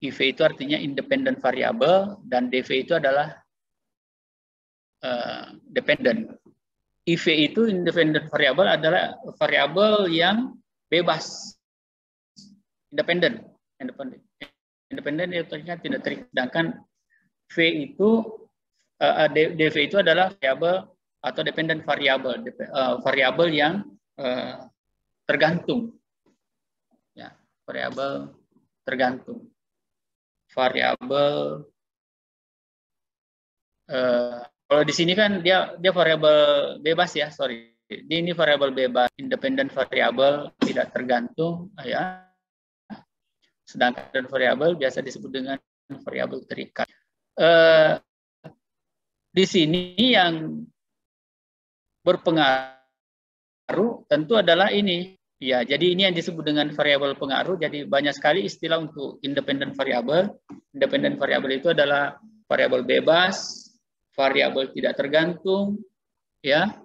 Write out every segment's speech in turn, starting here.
IV itu artinya independent variable dan DV itu adalah dependent. IV itu independent variable adalah variabel yang bebas, independen. Independen itu artinya tidak terikat. Sedangkan V itu DV itu adalah variabel atau dependent variable, variabel yang tergantung. Ya, variabel tergantung. Variabel kalau di sini kan dia variabel bebas ya, sorry. Ini variabel bebas, independent variabel tidak tergantung ya. Sedangkan variabel biasa disebut dengan variabel terikat. Di sini yang berpengaruh tentu adalah ini. Ya, jadi ini yang disebut dengan variabel pengaruh. Jadi banyak sekali istilah untuk independent variable. Independent variable itu adalah variabel bebas, variabel tidak tergantung, ya.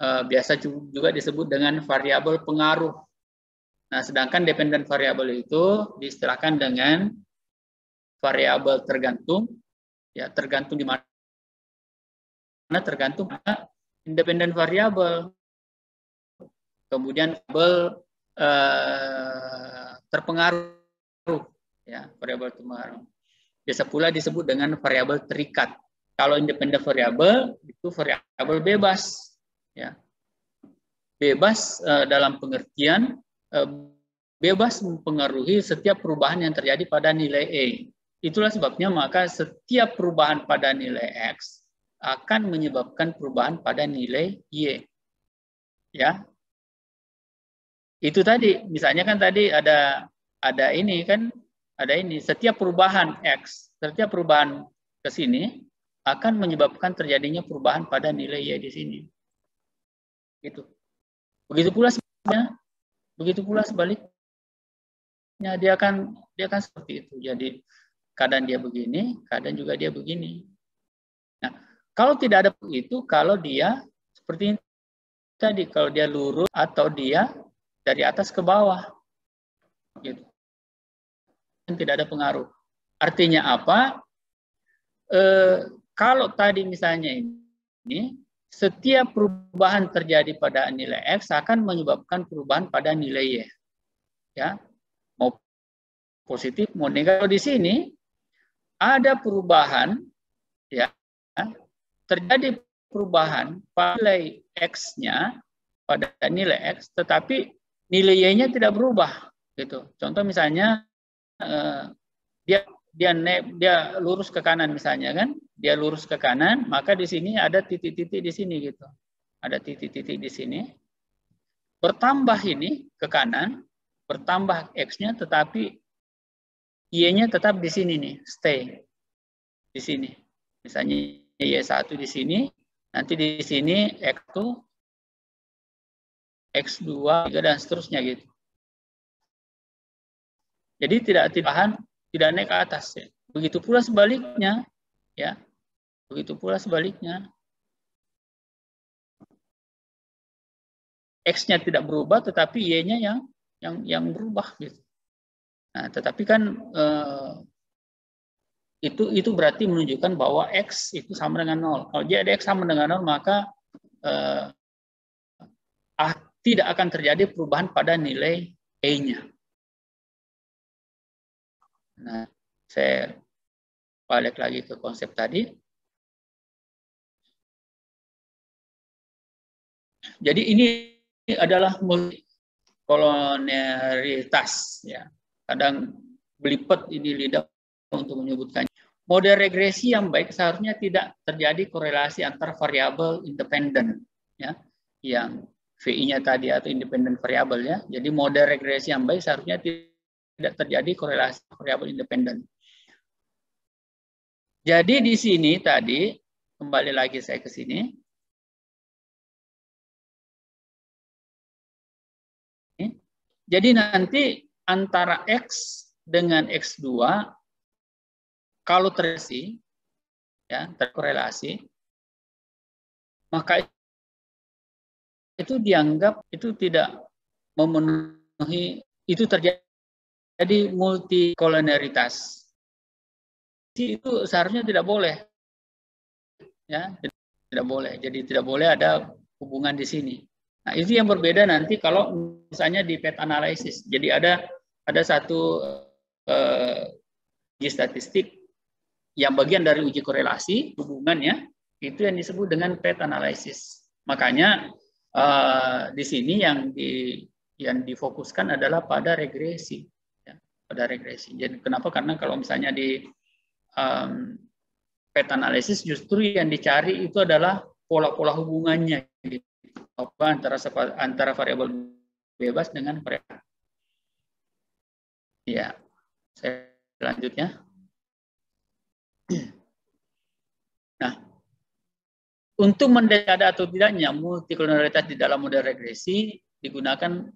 Biasa juga disebut dengan variabel pengaruh. Nah, sedangkan dependent variable itu diistilahkan dengan variabel tergantung, ya, tergantung di mana tergantung pada independent variable. Kemudian variabel terpengaruh, ya, variabel terpengaruh. Biasa pula disebut dengan variabel terikat. Kalau independent variable itu variabel bebas, ya. Bebas dalam pengertian bebas mempengaruhi setiap perubahan yang terjadi pada nilai E. Itulah sebabnya maka setiap perubahan pada nilai X akan menyebabkan perubahan pada nilai Y. Ya. Itu tadi, misalnya kan tadi ada ini kan, ada ini, setiap perubahan X, setiap perubahan ke sini akan menyebabkan terjadinya perubahan pada nilai Y di sini. Gitu. Begitu pula sebaliknya dia akan seperti itu. Jadi kadang dia begini, kadang juga dia begini. Nah, kalau tidak ada itu, kalau dia seperti ini tadi, kalau dia lurus atau dia dari atas ke bawah, gitu. Tidak ada pengaruh. Artinya apa? Kalau tadi misalnya ini, setiap perubahan terjadi pada nilai X akan menyebabkan perubahan pada nilai Y. Ya, mau positif, mau negatif. Di sini ada perubahan, ya, terjadi perubahan pada nilai X-nya, pada nilai X, tetapi nilai Y-nya tidak berubah. Gitu. Contoh misalnya dia lurus ke kanan misalnya kan, dia lurus ke kanan, maka di sini ada titik-titik di sini gitu, ada titik-titik di sini, bertambah ini ke kanan, bertambah X-nya, tetapi Y-nya tetap di sini nih, stay di sini, misalnya Y1 di sini, nanti di sini X1, X2, 3 dan seterusnya gitu. Jadi tidak naik ke atas ya. Begitu pula sebaliknya, ya. Begitu pula sebaliknya. X-nya tidak berubah, tetapi Y-nya yang berubah gitu. Nah, tetapi kan itu berarti menunjukkan bahwa X itu sama dengan 0. Kalau dia ada X sama dengan 0, maka tidak akan terjadi perubahan pada nilai E-nya. Nah, saya balik lagi ke konsep tadi. Jadi ini adalah multikolonialitas, ya. Kadang belipet ini lidah untuk menyebutkannya. Model regresi yang baik seharusnya tidak terjadi korelasi antar variabel independen, ya, yang VI-nya tadi atau independent variabel, ya. Jadi model regresi yang baik seharusnya tidak terjadi korelasi variabel independen. Jadi di sini tadi, kembali lagi saya ke sini. Jadi nanti antara X dengan X2 kalau terkorelasi, ya, terkorelasi, maka itu dianggap itu tidak memenuhi, itu terjadi Jadi multikolonialitas itu seharusnya tidak boleh, ya, tidak boleh. Jadi tidak boleh ada hubungan di sini. Nah, itu yang berbeda nanti kalau misalnya di pet analysis. Jadi ada satu uji statistik yang bagian dari uji korelasi hubungannya, itu yang disebut dengan pet analysis. Makanya di sini yang difokuskan adalah pada regresi, ya, pada regresi. Jadi kenapa? Karena kalau misalnya di pet analysis justru yang dicari itu adalah pola-pola hubungannya, gitu. Antara variabel bebas dengan variabel. Ya, saya selanjutnya. Nah, untuk mendeteksi ada atau tidaknya multikolonialitas di dalam model regresi digunakan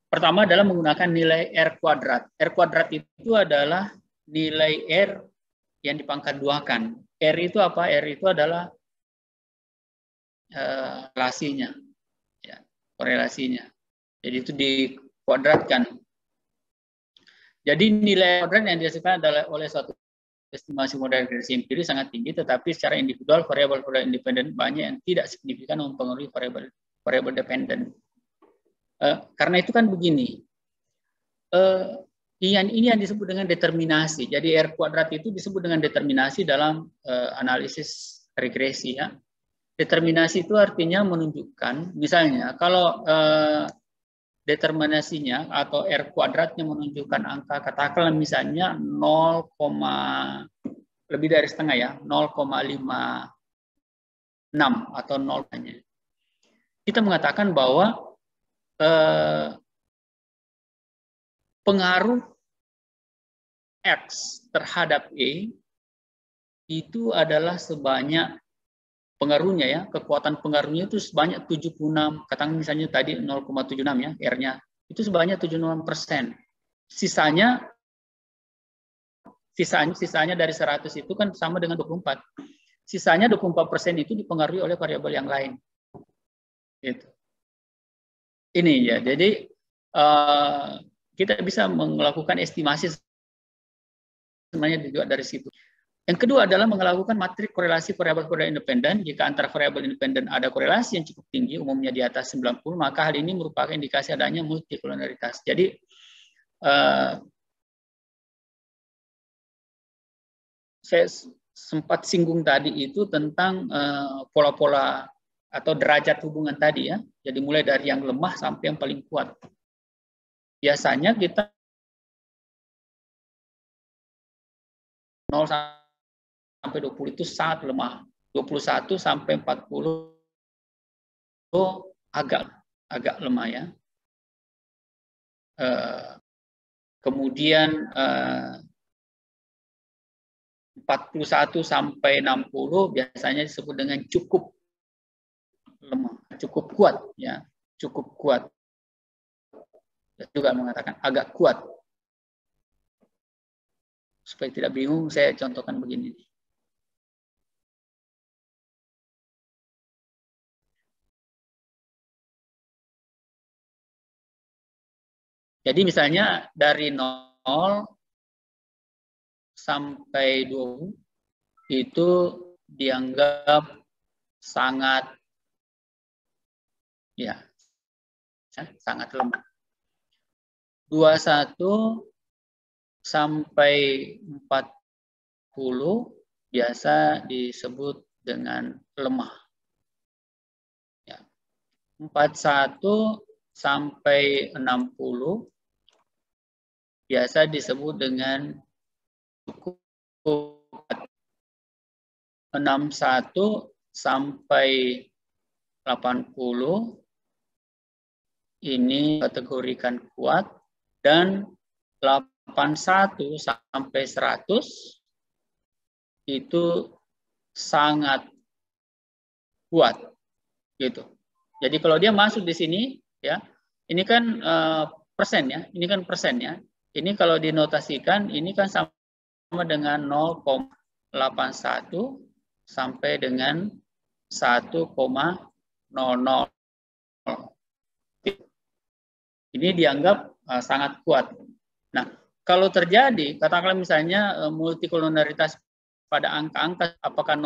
pertama adalah menggunakan nilai R kuadrat. R kuadrat itu adalah nilai R yang dipangkat duakan. R itu apa? R itu adalah relasinya, ya, korelasinya. Jadi itu dikuadratkan. Jadi nilai kuadrat yang dihasilkan adalah oleh suatu estimasi model regresi empiris sangat tinggi, tetapi secara individual variabel-variabel independen banyak yang tidak signifikan mempengaruhi variabel dependen. Karena itu kan begini, ini yang disebut dengan determinasi. Jadi R kuadrat itu disebut dengan determinasi dalam analisis regresi, ya. Determinasi itu artinya menunjukkan, misalnya kalau determinasinya atau R kuadratnya menunjukkan angka, katakanlah misalnya 0, lebih dari setengah, ya, 0,56 atau 0. Kita mengatakan bahwa pengaruh X terhadap Y itu adalah sebanyak pengaruhnya, ya, kekuatan pengaruhnya itu sebanyak 76, katakan misalnya tadi 0,76, ya, R-nya itu sebanyak 76%. Sisanya dari 100 itu kan sama dengan 24. Sisanya 24% itu dipengaruhi oleh variabel yang lain. Gitu. Ini, ya, jadi kita bisa melakukan estimasi sebenarnya juga dari situ. Yang kedua adalah melakukan matrik korelasi variabel-variabel independen. Jika antara variabel independen ada korelasi yang cukup tinggi, umumnya di atas 90, maka hal ini merupakan indikasi adanya multikolonialitas. Jadi saya sempat singgung tadi itu tentang pola-pola atau derajat hubungan tadi, ya. Jadi mulai dari yang lemah sampai yang paling kuat. Biasanya kita 0 sampai 20 itu sangat lemah. 21 sampai 40 itu agak lemah, ya. Kemudian 41 sampai 60 biasanya disebut dengan cukup lemah, cukup kuat, ya, cukup kuat. Juga mengatakan agak kuat. Supaya tidak bingung, saya contohkan begini. Jadi misalnya dari 0 sampai 20 itu dianggap sangat, ya, sangat lemah. 21 sampai 40 biasa disebut dengan lemah. Ya. 41 sampai 60 biasa disebut dengan cukup. 61 sampai 80 ini kategorikan kuat, dan 81 sampai 100 itu sangat kuat, gitu. Jadi kalau dia masuk di sini, ya, ini kan persen, ya, ini kan persen, ya. Ini kalau dinotasikan ini kan sama dengan 0,81 sampai dengan 1,00. Ini dianggap sangat kuat. Nah, kalau terjadi, katakanlah misalnya multikolonaritas pada angka-angka apakah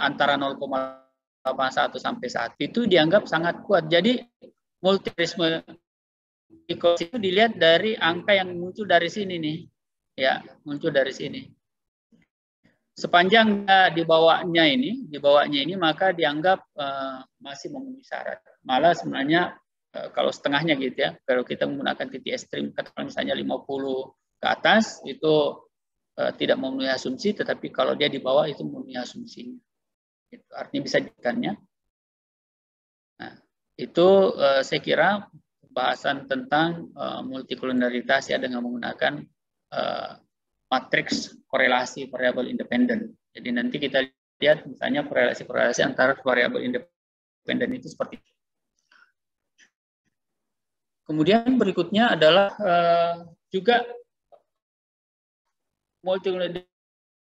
antara 0,81 sampai 1 itu dianggap sangat kuat. Jadi multirisme itu dilihat dari angka yang muncul dari sini nih, ya muncul dari sini. Sepanjang di bawahnya ini maka dianggap masih memenuhi syarat. Malah sebenarnya kalau setengahnya gitu ya, kalau kita menggunakan titik ekstrim, katakanlah misalnya 50 ke atas itu tidak memenuhi asumsi, tetapi kalau dia di bawah itu memenuhi asumsinya. Itu artinya bisa dikannya. Nah, itu saya kira bahasan tentang multikolonaritas ya dengan menggunakan matriks korelasi variabel independen. Jadi nanti kita lihat misalnya korelasi antara variabel independen itu seperti itu. Kemudian berikutnya adalah juga multikolonaritas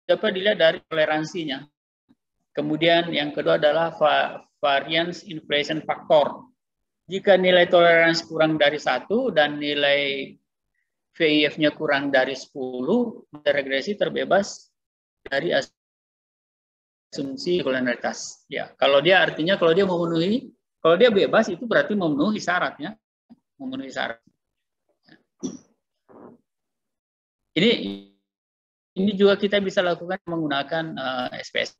dapat dilihat dari toleransinya. Kemudian yang kedua adalah variance inflation factor. Jika nilai toleransi kurang dari 1 dan nilai VIF-nya kurang dari 10, regresi terbebas dari asumsi kolonaritas. Ya, kalau dia artinya kalau dia memenuhi, kalau dia bebas itu berarti memenuhi syaratnya, memenuhi syarat. Ini juga kita bisa lakukan menggunakan SPS.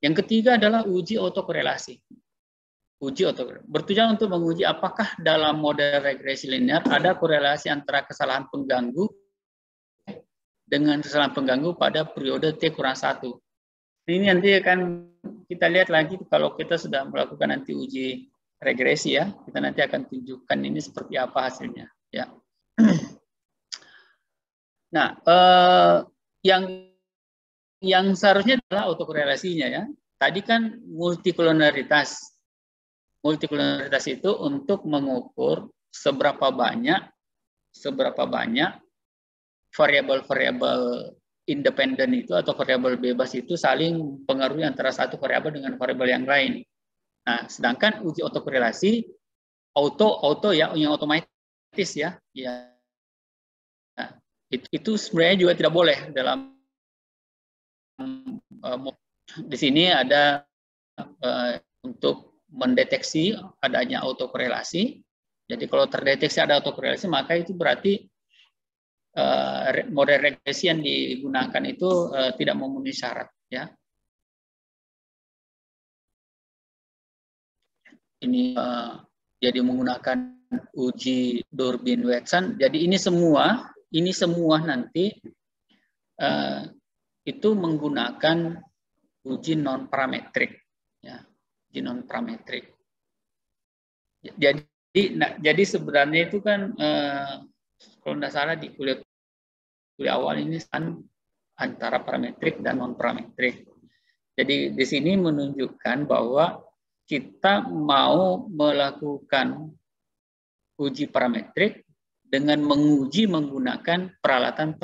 Yang ketiga adalah uji autokorelasi. Uji autokorelasi bertujuan untuk menguji apakah dalam model regresi linear ada korelasi antara kesalahan pengganggu dengan kesalahan pengganggu pada periode T kurang 1. Ini nanti akan kita lihat lagi kalau kita sudah melakukan nanti uji regresi ya. Kita nanti akan tunjukkan ini seperti apa hasilnya. Ya. Nah, yang seharusnya adalah autokorelasinya ya. Tadi kan multikolonaritas. Multikolonaritas itu untuk mengukur seberapa banyak variabel-variabel independen itu atau variabel bebas itu saling mempengaruhi antara satu variabel dengan variabel yang lain. Nah, sedangkan uji autokorelasi auto ya, yang otomatis ya. Nah, itu sebenarnya juga tidak boleh dalam di sini ada untuk mendeteksi adanya autokorelasi. Jadi kalau terdeteksi ada autokorelasi, maka itu berarti model regresi yang digunakan itu tidak memenuhi syarat. Ya. Ini jadi menggunakan uji Durbin-Watson. Jadi ini semua nanti itu menggunakan uji non parametrik. Ya. Non parametrik. Jadi sebenarnya itu kan kalau tidak salah di kuliah awal ini kan antara parametrik dan non parametrik. Jadi di sini menunjukkan bahwa kita mau melakukan uji parametrik dengan menguji menggunakan peralatan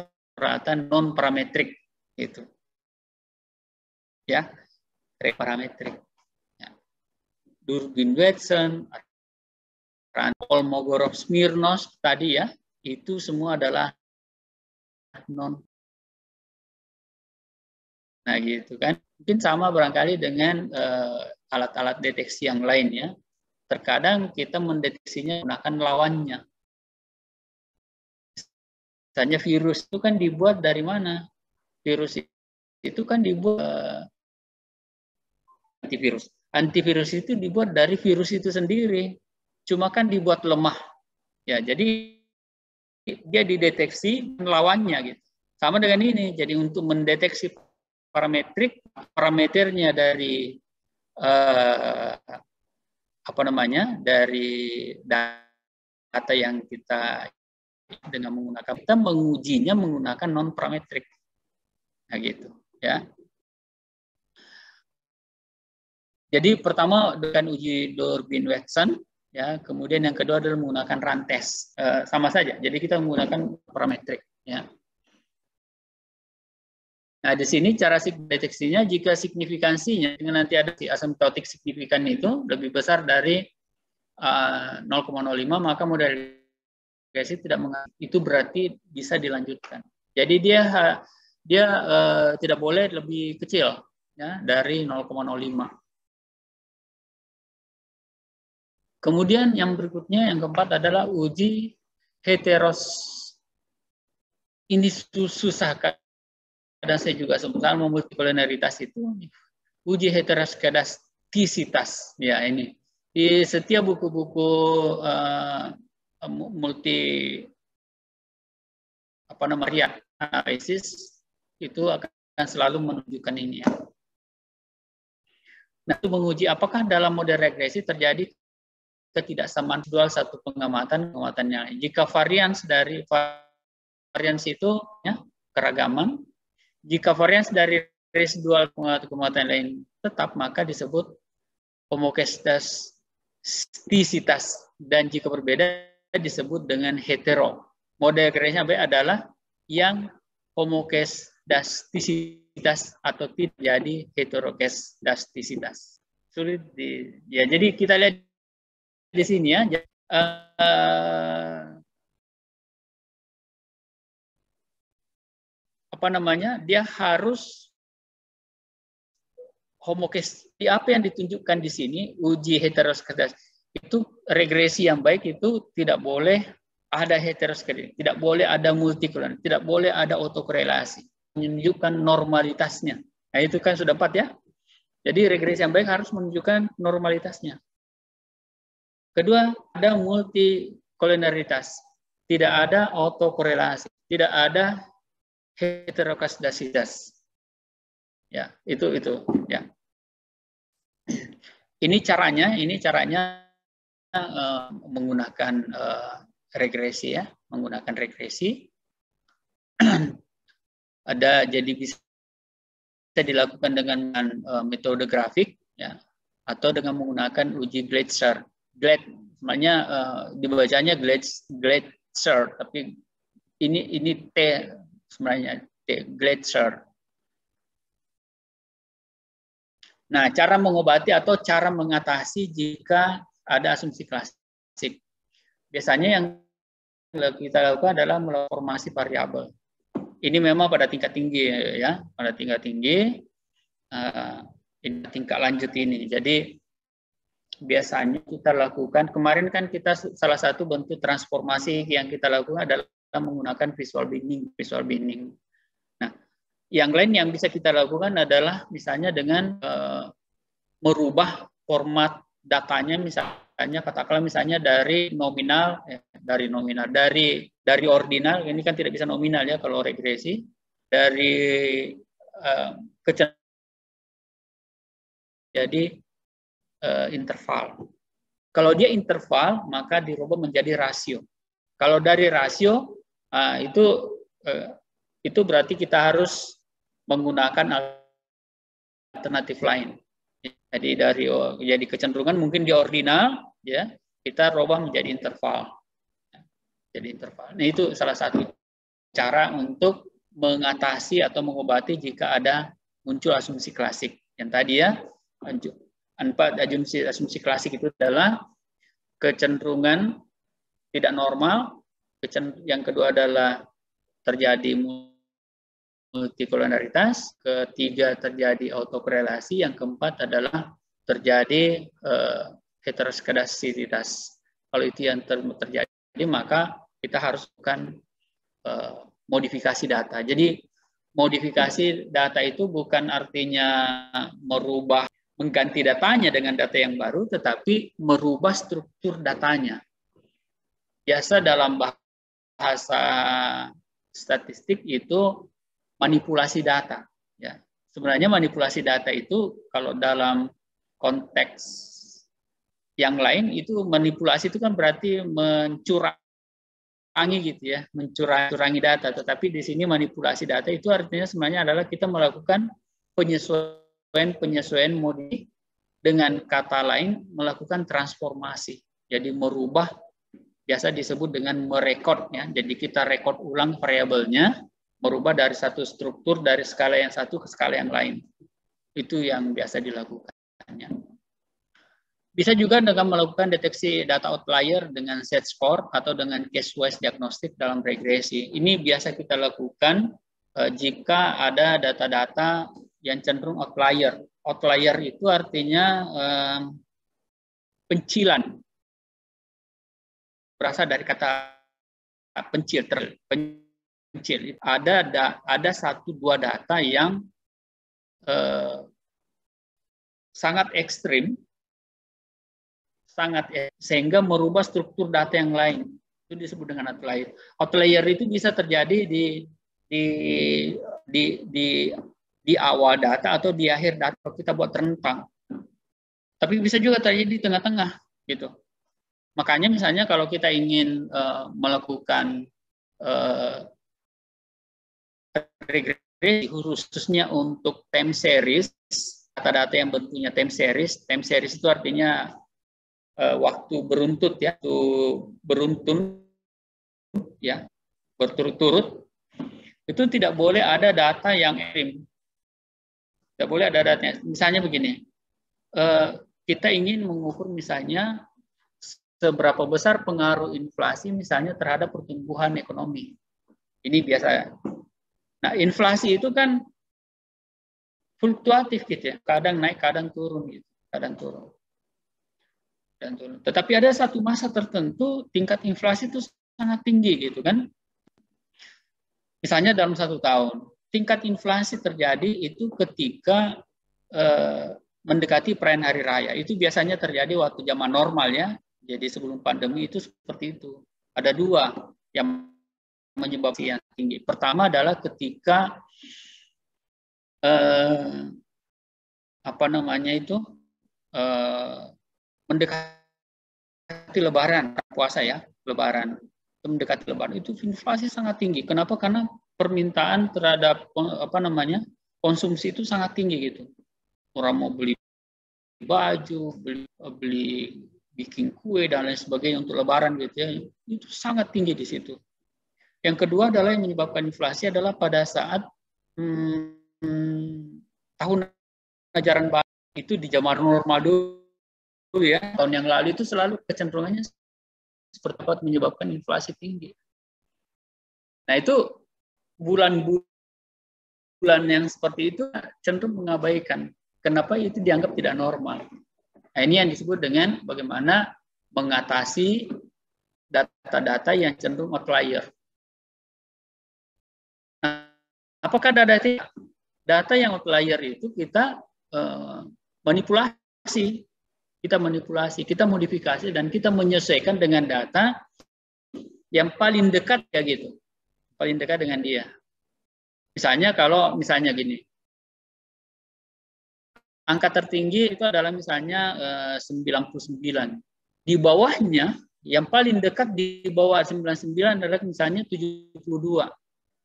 non parametrik itu. Ya, parametrik. Durbin-Watson, Kolmogorov-Smirnov tadi ya, itu semua adalah non. Nah gitu kan, mungkin sama barangkali dengan alat-alat deteksi yang lain ya. Terkadang kita mendeteksinya menggunakan lawannya. Misalnya virus itu kan dibuat dari mana? Virus itu kan dibuat antivirus. Antivirus itu dibuat dari virus itu sendiri, cuma kan dibuat lemah. Ya, jadi dia dideteksi lawannya gitu. Sama dengan ini. Jadi untuk mendeteksi parameternya dari dari data yang kita dengan menggunakan, kita mengujinya menggunakan non parametrik. Nah gitu, ya. Jadi pertama dengan uji Durbin-Watson, ya, kemudian yang kedua adalah menggunakan run test, sama saja. Jadi kita menggunakan parametrik, ya. Nah di sini cara deteksinya jika signifikansinya dengan nanti ada si asymptotik signifikan itu lebih besar dari 0,05 maka model regresi tidak itu berarti bisa dilanjutkan. Jadi dia tidak boleh lebih kecil ya dari 0,05. Kemudian yang berikutnya yang keempat adalah uji heteros. Ini susah kadang saya juga sempat multikolonialitas itu. Uji heteroskedastisitas ya ini di setiap buku-buku analisis itu akan selalu menunjukkan ini ya. Nah, itu menguji apakah dalam model regresi terjadi ketidaksamaan residual satu pengamatan yang lain. Jika varians dari varians itu ya, keragaman, jika varians dari residual pengamatan lain tetap, maka disebut homokestastisitas, dan jika berbeda disebut dengan hetero. Model regresinya B adalah yang homokestastisitas atau tidak jadi heterokestastisitas. Sulit ya. Jadi kita lihat di sini ya. Dia harus homokesti. Apa yang ditunjukkan di sini uji heteroskedastis itu regresi yang baik itu tidak boleh ada heteroskedastis, tidak boleh ada multikolonial, tidak boleh ada autokorelasi, menunjukkan normalitasnya. Nah itu kan sudah 4 ya. Jadi regresi yang baik harus menunjukkan normalitasnya. Kedua, ada multikolonialitas, tidak ada autokorelasi, tidak ada heterokastasitas. Ya, itu ya. Ini caranya menggunakan regresi ya, menggunakan regresi. Jadi bisa dilakukan dengan metode grafik ya, atau dengan menggunakan uji Gleitzer. Sebenarnya dibacanya Gleitzer, tapi ini T sebenarnya T Gleitzer. Nah, cara mengobati atau cara mengatasi jika ada asumsi klasik. Biasanya yang kita lakukan adalah melakukan formasi variabel. Ini memang pada tingkat tinggi ya, pada tingkat tinggi, tingkat lanjut ini. Jadi biasanya kita lakukan, kemarin kan kita salah satu bentuk transformasi yang kita lakukan adalah menggunakan visual binning. Nah, yang lain yang bisa kita lakukan adalah misalnya dengan merubah format datanya, misalnya katakanlah misalnya dari ordinal, ini kan tidak bisa nominal ya kalau regresi, dari jadi interval. Kalau dia interval maka dirubah menjadi rasio. Kalau dari rasio itu berarti kita harus menggunakan alternatif lain. Jadi kecenderungan mungkin di ordinal ya, kita rubah menjadi interval. Jadi interval. Nah, itu salah satu cara untuk mengatasi atau mengobati jika ada muncul asumsi klasik. Yang tadi ya, 4 asumsi klasik itu adalah kecenderungan tidak normal, yang kedua adalah terjadi multikolonialitas, ketiga terjadi autokorelasi, yang keempat adalah terjadi heteroskedastisitas. Kalau itu yang terjadi, maka kita harus lakukan modifikasi data. Jadi modifikasi data itu bukan artinya mengganti datanya dengan data yang baru, tetapi merubah struktur datanya. Biasa dalam bahasa statistik itu manipulasi data. Ya. Sebenarnya manipulasi data itu kalau dalam konteks yang lain itu manipulasi itu kan berarti mencurangi gitu ya, mencurangi data. Tetapi di sini manipulasi data itu artinya sebenarnya adalah kita melakukan penyesuaian modi, dengan kata lain melakukan transformasi. Jadi merubah, biasa disebut dengan merekod ya. Jadi kita rekod ulang variabelnya, merubah dari satu struktur dari skala yang satu ke skala yang lain. Itu yang biasa dilakukannya. Bisa juga dengan melakukan deteksi data outlier dengan set score atau dengan case wise diagnostik dalam regresi. Ini biasa kita lakukan jika ada data-data yang cenderung outlier. Outlier itu artinya pencilan, berasal dari kata pencil. Pencil. Ada satu dua data yang sangat ekstrim, sehingga merubah struktur data yang lain. Itu disebut dengan outlier. Outlier itu bisa terjadi di awal data atau di akhir data kalau kita buat rentang. Tapi bisa juga terjadi di tengah-tengah gitu. Makanya misalnya kalau kita ingin melakukan regresi khususnya untuk time series, data-data yang bentuknya time series itu artinya waktu beruntut ya, waktu beruntun ya, berturut-turut, itu tidak boleh ada data yang ekstrim. Tidak boleh ada data. Misalnya begini, kita ingin mengukur misalnya seberapa besar pengaruh inflasi misalnya terhadap pertumbuhan ekonomi. Ini biasa. Nah, inflasi itu kan fluktuatif gitu ya, kadang naik, kadang turun gitu, kadang turun. Tetapi ada satu masa tertentu tingkat inflasi itu sangat tinggi gitu kan. Misalnya dalam 1 tahun, tingkat inflasi terjadi itu ketika mendekati perayaan hari raya. Itu biasanya terjadi waktu zaman normal ya. Jadi sebelum pandemi itu seperti itu. Ada dua yang menyebabkan yang tinggi. Pertama adalah ketika mendekati Lebaran, puasa ya, Lebaran. Mendekati Lebaran itu inflasi sangat tinggi. Kenapa? Karena permintaan terhadap konsumsi itu sangat tinggi gitu. Orang mau beli baju, beli bikin kue dan lain sebagainya untuk Lebaran gitu ya, itu sangat tinggi di situ. Yang kedua adalah yang menyebabkan inflasi adalah pada saat tahun ajaran baru itu di zaman normal dulu ya, tahun yang lalu itu selalu kecenderungannya seperti apa menyebabkan inflasi tinggi. Nah itu bulan-bulan yang seperti itu cenderung mengabaikan. Kenapa itu dianggap tidak normal? Nah, ini yang disebut dengan bagaimana mengatasi data-data yang cenderung outlier. Nah, apakah data yang outlier itu kita manipulasi, kita modifikasi dan kita menyesuaikan dengan data yang paling dekat ya gitu, paling dekat dengan dia. Misalnya misalnya gini, angka tertinggi itu adalah misalnya 99. Di bawahnya, yang paling dekat di bawah 99 adalah misalnya 72.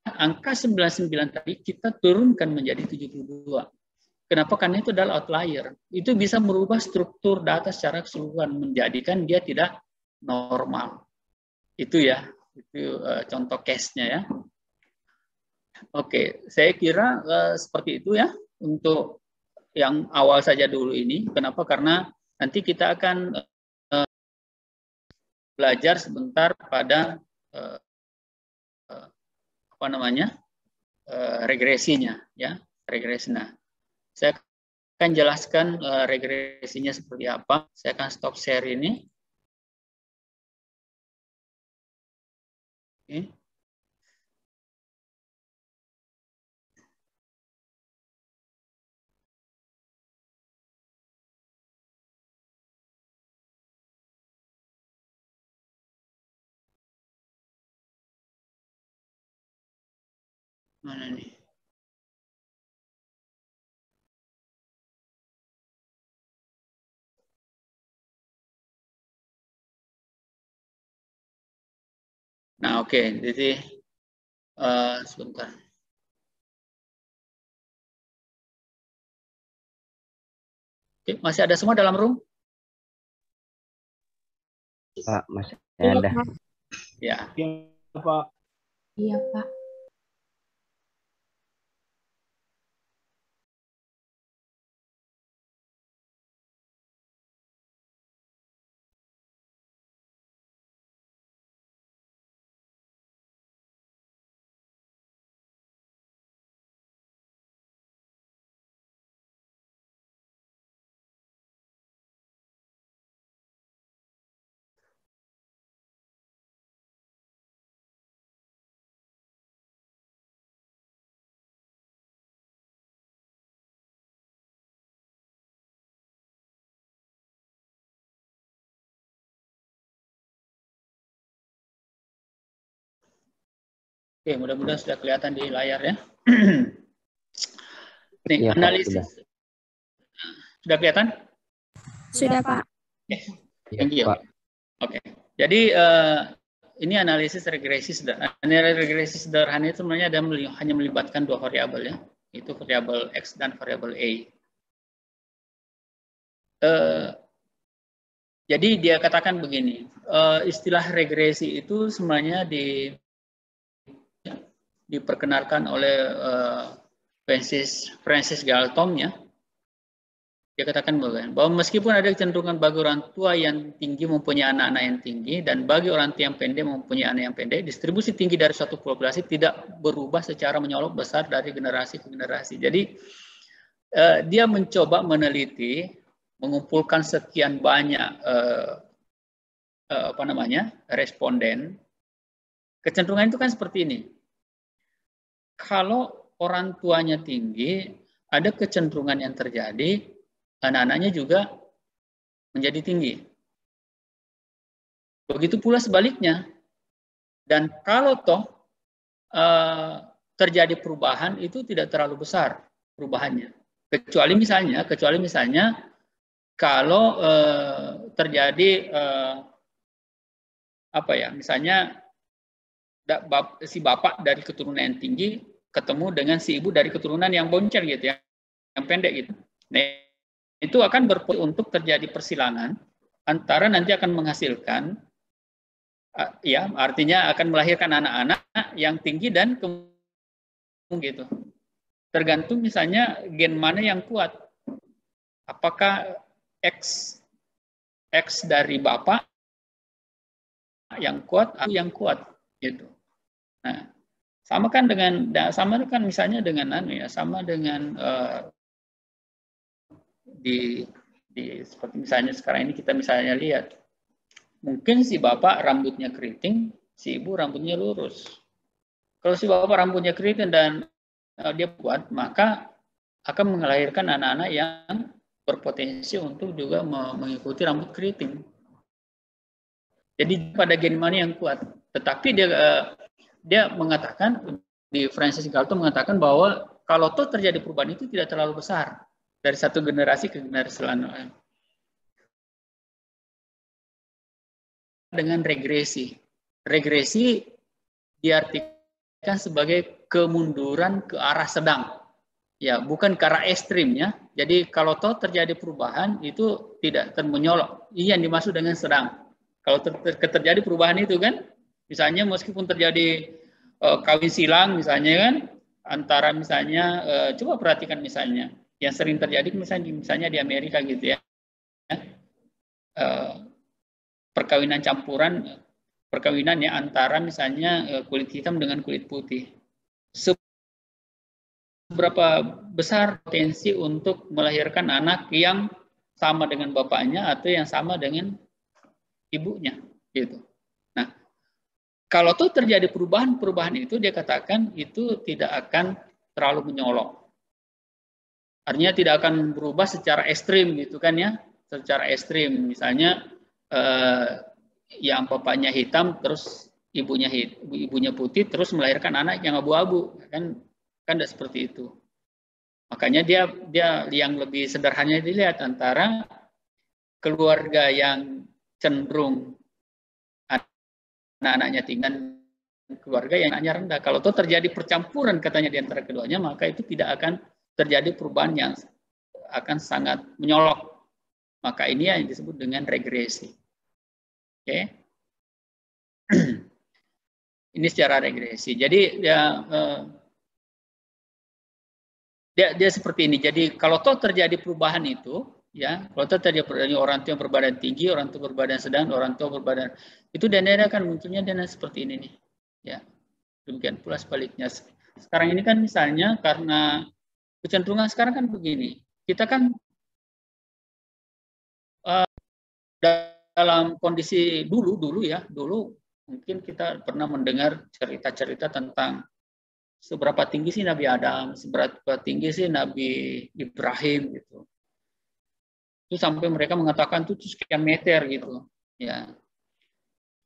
Angka 99 tadi kita turunkan menjadi 72. Kenapa? Karena itu adalah outlier. Itu bisa merubah struktur data secara keseluruhan, menjadikan dia tidak normal. Itu ya, itu contoh case-nya ya. Oke, saya kira seperti itu ya untuk yang awal saja dulu ini. Kenapa? Karena nanti kita akan belajar sebentar pada regresinya ya, regresi. Nah, saya akan jelaskan regresinya seperti apa. Saya akan stop share ini. Oke. Mana nih? Nah, oke. Jadi sebentar. Oke, masih ada semua dalam room? Pak, masih ada. Ya. Iya, Pak. Iya, Pak. Oke, mudah-mudahan sudah kelihatan di layar ya. Nih, Iya, Pak, analisis sudah kelihatan? Sudah, Pak. Iya, Thank you. Pak. Oke. Jadi ini analisis regresi sederhana. Regresi sederhana itu sebenarnya hanya melibatkan dua variabel ya, itu variabel X dan variabel Y. Jadi dia katakan begini, istilah regresi itu sebenarnya diperkenalkan oleh Francis Galton ya. Dia katakan bahwa meskipun ada kecenderungan bagi orang tua yang tinggi mempunyai anak-anak yang tinggi dan bagi orang tua yang pendek mempunyai anak yang pendek, distribusi tinggi dari suatu populasi tidak berubah secara menyolok besar dari generasi ke generasi. Jadi dia mencoba meneliti, mengumpulkan sekian banyak responden. Kecenderungan itu kan seperti ini. Kalau orang tuanya tinggi, ada kecenderungan yang terjadi, anak-anaknya juga menjadi tinggi. Begitu pula sebaliknya. Dan kalau toh terjadi perubahan, itu tidak terlalu besar perubahannya. Kecuali misalnya kalau terjadi misalnya si bapak dari keturunan yang tinggi ketemu dengan si ibu dari keturunan yang boncer gitu ya, yang pendek gitu. Nah, itu akan berpotensi untuk terjadi persilangan antara nanti akan menghasilkan ya artinya akan melahirkan anak-anak yang tinggi dan gitu. Tergantung misalnya gen mana yang kuat. Apakah X dari bapak yang kuat atau yang kuat gitu. Nah, sama kan misalnya dengan seperti misalnya sekarang ini kita misalnya lihat, mungkin si bapak rambutnya keriting, si ibu rambutnya lurus. Kalau si bapak rambutnya keriting dan dia kuat, maka akan melahirkan anak-anak yang berpotensi untuk juga mengikuti rambut keriting. Jadi pada gen mana yang kuat. Tetapi dia mengatakan, di Francis Galton mengatakan bahwa kalau toh terjadi perubahan itu tidak terlalu besar dari satu generasi ke generasi selanjutnya. Dengan regresi. Regresi diartikan sebagai kemunduran ke arah sedang. Ya, bukan ke arah ekstrim ya. Jadi kalau toh terjadi perubahan itu tidak termenyolok. Ini yang dimaksud dengan sedang. Kalau terjadi perubahan itu kan, misalnya meskipun terjadi kawin silang misalnya kan, antara misalnya coba perhatikan misalnya yang sering terjadi misalnya di Amerika gitu ya, perkawinan ya antara misalnya kulit hitam dengan kulit putih. Seberapa besar potensi untuk melahirkan anak yang sama dengan bapaknya atau yang sama dengan ibunya gitu. Nah, kalau tuh terjadi perubahan itu dia katakan itu tidak akan terlalu menyolok. Artinya tidak akan berubah secara ekstrim gitu kan ya, secara ekstrim. Misalnya yang bapaknya hitam terus ibunya putih terus melahirkan anak yang abu-abu kan tidak seperti itu. Makanya dia yang lebih sederhananya dilihat antara keluarga yang cenderung anak-anaknya tinggi dan keluarga yang anaknya rendah. Kalau itu terjadi percampuran katanya di antara keduanya, maka itu tidak akan terjadi perubahan yang akan sangat menyolok. Maka ini yang disebut dengan regresi. Oke. Ini secara regresi. Jadi dia seperti ini. Jadi kalau toh terjadi perubahan itu, ya, kalau toh terjadi orang tua berbadan tinggi, orang tua berbadan sedang, orang tua berbadan itu dan akan munculnya dana seperti ini nih. Ya. Demikian pula sebaliknya. Sekarang ini kan misalnya karena kecenderungan sekarang kan begini. Kita kan dalam kondisi dulu mungkin kita pernah mendengar cerita-cerita tentang seberapa tinggi sih Nabi Adam, seberapa tinggi sih Nabi Ibrahim gitu. Itu sampai mereka mengatakan itu sekian meter gitu, ya.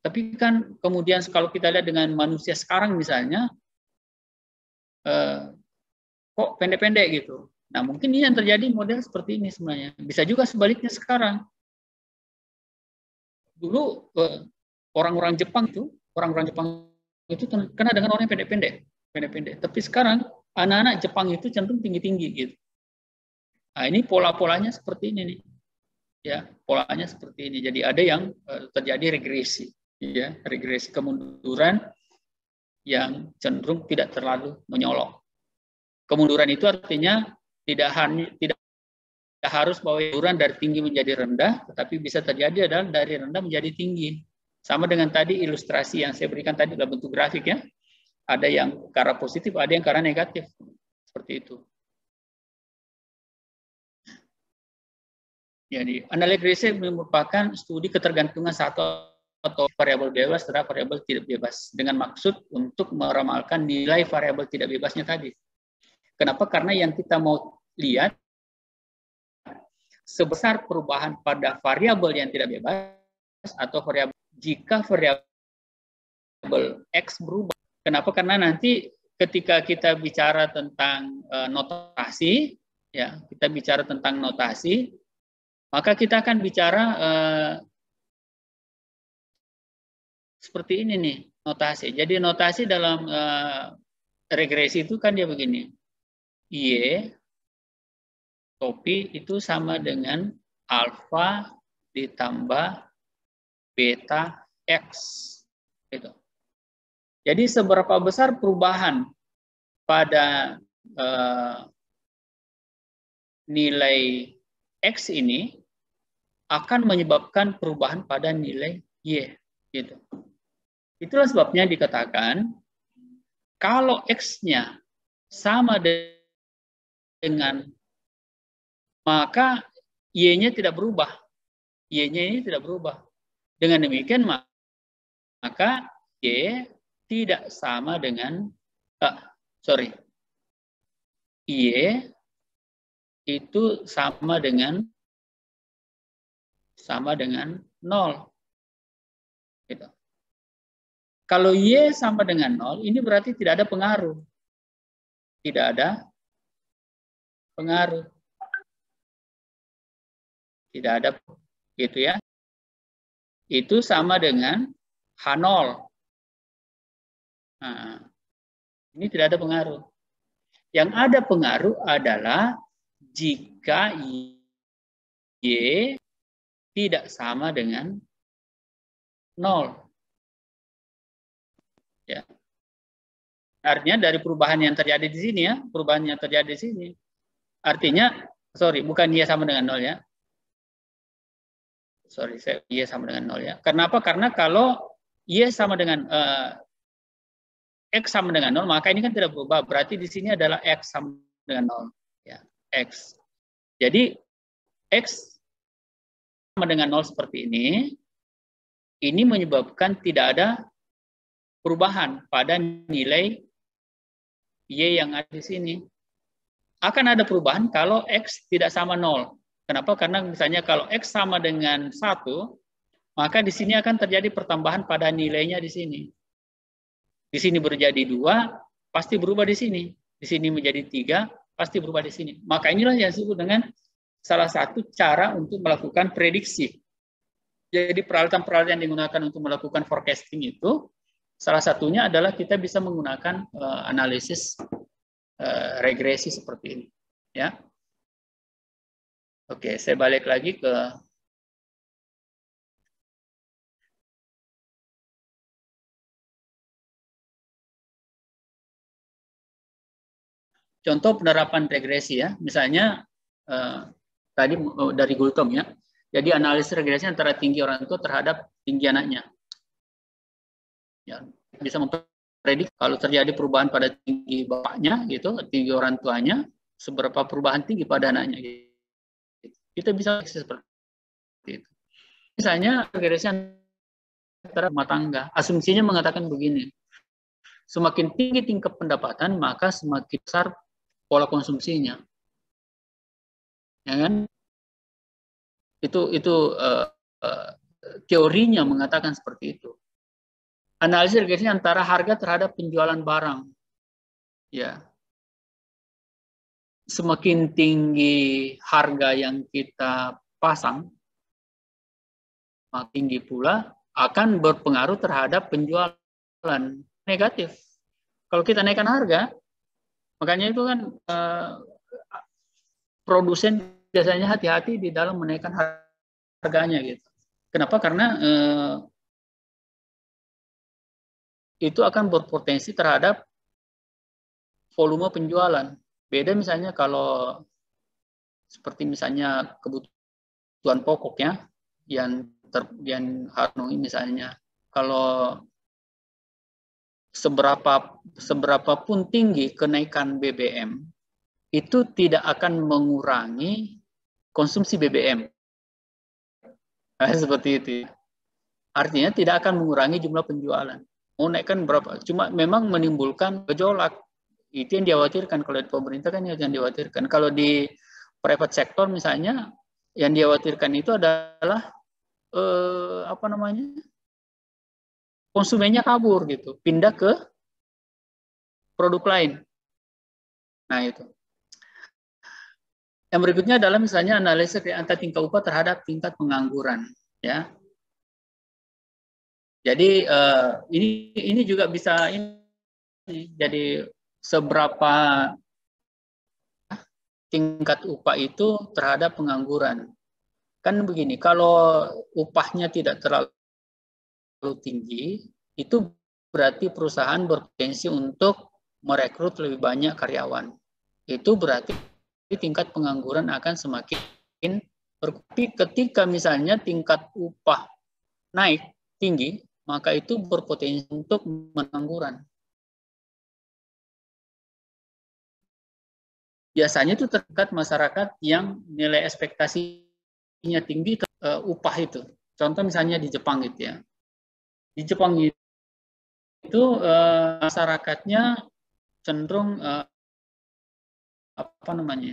Tapi kan kemudian kalau kita lihat dengan manusia sekarang misalnya, kok pendek-pendek gitu. Nah, mungkin ini yang terjadi model seperti ini sebenarnya. Bisa juga sebaliknya sekarang. Dulu orang-orang Jepang itu kena dengan orang yang pendek-pendek. Tapi sekarang anak-anak Jepang itu cenderung tinggi-tinggi gitu. Nah, ini pola-polanya seperti ini nih. Ya, polanya seperti ini. Jadi ada yang terjadi regresi, ya, regresi kemunduran yang cenderung tidak terlalu menyolok. Kemunduran itu artinya tidak harus bahwa kemunduran dari tinggi menjadi rendah, tetapi bisa terjadi adalah dari rendah menjadi tinggi. Sama dengan tadi ilustrasi yang saya berikan tadi dalam bentuk grafik ya. Ada yang ke arah positif, ada yang ke arah negatif. Seperti itu. Jadi, analisis regresi merupakan studi ketergantungan satu atau variabel bebas terhadap variabel tidak bebas dengan maksud untuk meramalkan nilai variabel tidak bebasnya tadi. Kenapa? Karena yang kita mau lihat sebesar perubahan pada variabel yang tidak bebas atau variabel jika variabel X berubah. Kenapa? Karena nanti ketika kita bicara tentang notasi, ya, kita bicara tentang notasi, maka kita akan bicara seperti ini nih, notasi. Jadi notasi dalam regresi itu kan dia begini. Y topi itu sama dengan alfa ditambah beta X. Gitu. Jadi seberapa besar perubahan pada nilai X ini akan menyebabkan perubahan pada nilai Y. Gitu. Itulah sebabnya dikatakan kalau X-nya sama dengan maka Y-nya tidak berubah. Y-nya ini tidak berubah. Dengan demikian maka Y tidak sama dengan Y itu sama dengan 0. Gitu. Kalau Y sama dengan 0, ini berarti tidak ada pengaruh. Tidak ada pengaruh. Tidak ada, gitu ya. Itu sama dengan H0. Nah, ini tidak ada pengaruh. Yang ada pengaruh adalah jika Y tidak sama dengan 0. Ya. Artinya dari perubahan yang terjadi di sini ya, perubahan yang terjadi di sini. Artinya, bukan Y sama dengan 0 ya. Y sama dengan 0 ya. Kenapa? Karena kalau Y sama dengan X sama dengan 0, maka ini kan tidak berubah. Berarti di sini adalah X sama dengan 0. Ya, X. Jadi, X sama dengan 0 seperti ini menyebabkan tidak ada perubahan pada nilai Y yang ada di sini. Akan ada perubahan kalau X tidak sama 0. Kenapa? Karena misalnya kalau X sama dengan 1, maka di sini akan terjadi pertambahan pada nilainya di sini. Di sini menjadi 2, pasti berubah di sini. Di sini menjadi 3, pasti berubah di sini. Maka inilah yang disebut dengan salah satu cara untuk melakukan prediksi. Jadi peralatan-peralatan yang digunakan untuk melakukan forecasting itu, salah satunya adalah kita bisa menggunakan analisis regresi seperti ini. Ya. Oke, saya balik lagi ke contoh penerapan regresi ya. Misalnya tadi dari Gultom ya. Jadi analisis regresi antara tinggi orang tua terhadap tinggi anaknya. Ya, bisa memprediksi kalau terjadi perubahan pada tinggi bapaknya gitu, tinggi orang tuanya, seberapa perubahan tinggi pada anaknya gitu. Kita bisa seperti itu. Misalnya regresi antara rumah tangga, asumsinya mengatakan begini. Semakin tinggi tingkat pendapatan, maka semakin besar pola konsumsinya. Ya kan? Itu teorinya mengatakan seperti itu. Analisis regresi antara harga terhadap penjualan barang. Ya. semakin tinggi harga yang kita pasang, makin tinggi pula akan berpengaruh terhadap penjualan negatif. Kalau kita naikkan harga, makanya itu kan produsen biasanya hati-hati di dalam menaikkan harganya gitu. Kenapa? Karena itu akan berpotensi terhadap volume penjualan. Beda misalnya kalau seperti misalnya kebutuhan pokoknya yang harus misalnya kalau seberapa pun tinggi kenaikan BBM itu tidak akan mengurangi konsumsi BBM. Seperti itu. Artinya tidak akan mengurangi jumlah penjualan. Mau naikkan berapa? Cuma memang menimbulkan gejolak. Itu yang dikhawatirkan. Kalau di pemerintah kan yang dikhawatirkan. Kalau di private sector misalnya, yang dikhawatirkan itu adalah konsumennya kabur gitu, pindah ke produk lain. Nah itu. Yang berikutnya adalah misalnya analisis antara tingkat upah terhadap tingkat pengangguran, ya. Jadi ini juga bisa jadi seberapa tingkat upah itu terhadap pengangguran. Kan begini, kalau upahnya tidak terlalu tinggi, itu berarti perusahaan berpotensi untuk merekrut lebih banyak karyawan. Itu berarti tingkat pengangguran akan semakin berkurang. Ketika misalnya tingkat upah naik tinggi, maka itu berpotensi untuk pengangguran. Biasanya itu terdekat masyarakat yang nilai ekspektasinya tinggi upah itu. Contoh misalnya di Jepang gitu ya. Di Jepang itu masyarakatnya cenderung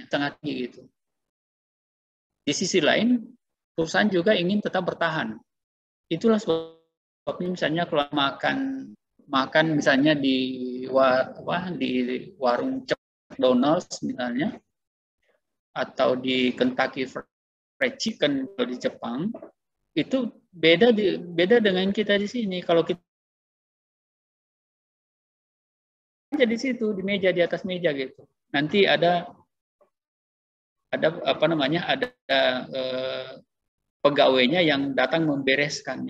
sangat tinggi gitu. Di sisi lain, perusahaan juga ingin tetap bertahan. Itulah sebabnya misalnya kalau makan misalnya di warung McDonald's misalnya, atau di Kentucky Fried Chicken di Jepang, itu beda dengan kita di sini. Kalau kita di situ di meja, di atas meja gitu, nanti ada pegawainya yang datang membersihkan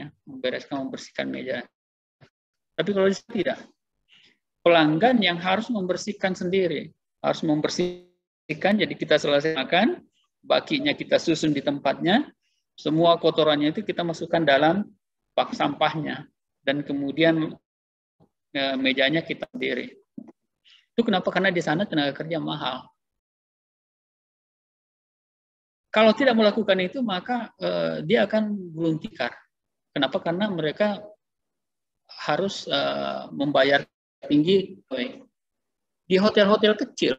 meja. Tapi kalau di sini tidak, pelanggan yang harus membersihkan sendiri, harus membersihkan. Jadi kita selesai makan, bakinya kita susun di tempatnya, semua kotorannya itu kita masukkan dalam bak sampahnya, dan kemudian mejanya kita sendiri. Itu kenapa? Karena di sana tenaga kerja mahal. Kalau tidak melakukan itu, maka dia akan gulung tikar. Kenapa? Karena mereka harus membayar tinggi. Di hotel-hotel kecil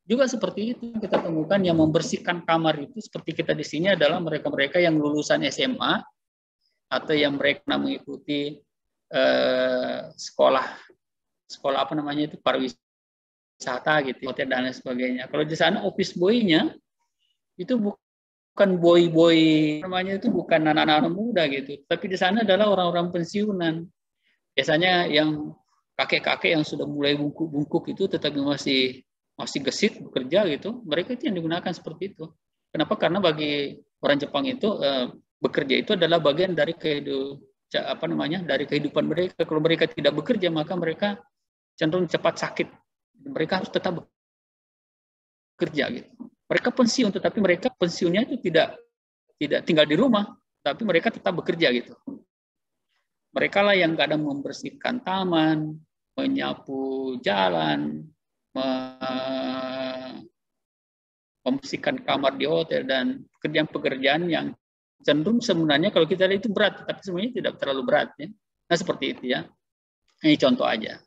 juga seperti itu kita temukan yang membersihkan kamar itu seperti kita di sini adalah mereka-mereka yang lulusan SMA atau yang mereka mengikuti sekolah pariwisata gitu, hotel dan lain sebagainya. Kalau di sana office boy-nya itu bukan boy-boy, itu bukan anak-anak muda gitu, tapi di sana adalah orang-orang pensiunan. Biasanya yang kakek-kakek yang sudah mulai bungkuk-bungkuk itu tetapi masih gesit bekerja gitu, mereka itu yang digunakan seperti itu. Kenapa? Karena bagi orang Jepang itu bekerja itu adalah bagian dari kehidupan mereka. Kalau mereka tidak bekerja, maka mereka cenderung cepat sakit. Mereka harus tetap bekerja gitu. Mereka pensiun, tetapi mereka pensiunnya itu tidak tinggal di rumah, tapi mereka tetap bekerja gitu. Mereka lah yang kadang membersihkan taman, menyapu jalan, membersihkan kamar di hotel, dan pekerjaan-pekerjaan yang cenderung sebenarnya kalau kita lihat itu berat, tapi sebenarnya tidak terlalu berat. Ya. Nah seperti itu ya. Ini contoh aja.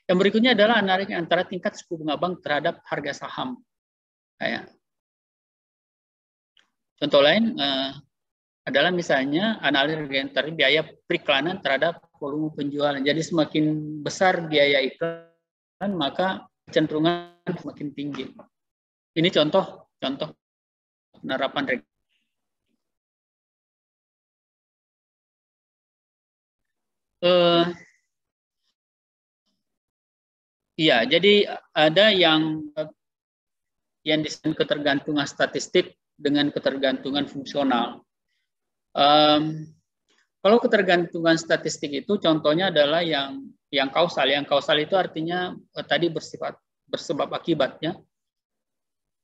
Yang berikutnya adalah analisis antara tingkat suku bunga bank terhadap harga saham. Kayak. Contoh lain adalah misalnya analisis antara biaya periklanan terhadap volume penjualan. Jadi semakin besar biaya iklan, maka kecenderungan semakin tinggi. Ini contoh penerapan regresi. Iya, jadi ada yang disebut ketergantungan statistik dengan ketergantungan fungsional. Kalau ketergantungan statistik itu contohnya adalah yang kausal. Yang kausal itu artinya tadi bersifat bersebab akibatnya.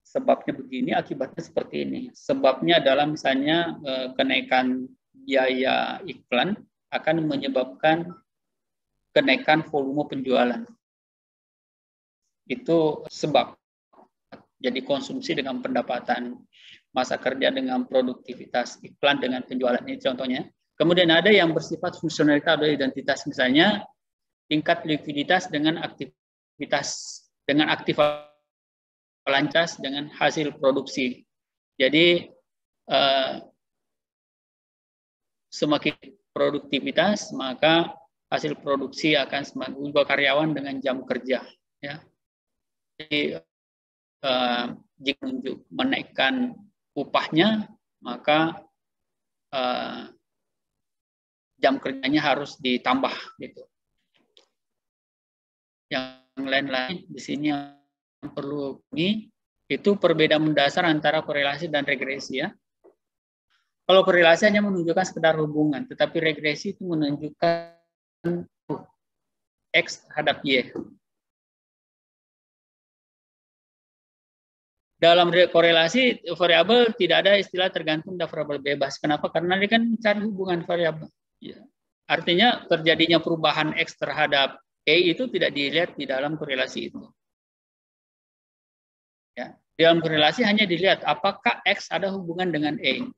Sebabnya begini, akibatnya seperti ini. Sebabnya adalah misalnya kenaikan biaya iklan akan menyebabkan kenaikan volume penjualan. Itu sebab. Jadi konsumsi dengan pendapatan, masa kerja dengan produktivitas, iklan dengan penjualan, ini contohnya. Kemudian ada yang bersifat fungsionalitas atau identitas, misalnya tingkat likuiditas dengan aktivitas, dengan aktivitas lancar dengan hasil produksi. Jadi semakin produktivitas, maka hasil produksi akan semakin karyawan dengan jam kerja. Ya. Jadi jika menaikkan upahnya, maka jam kerjanya harus ditambah gitu. Yang lain-lain di sini yang perlu ini itu perbedaan mendasar antara korelasi dan regresi ya. Kalau korelasi hanya menunjukkan sekedar hubungan, tetapi regresi itu menunjukkan X terhadap Y. Dalam korelasi variabel tidak ada istilah tergantung dan variabel bebas. Kenapa? Karena dia kan mencari hubungan variabel. Ya. Artinya terjadinya perubahan X terhadap E itu tidak dilihat di dalam korelasi itu. Ya. Dalam korelasi hanya dilihat apakah X ada hubungan dengan E.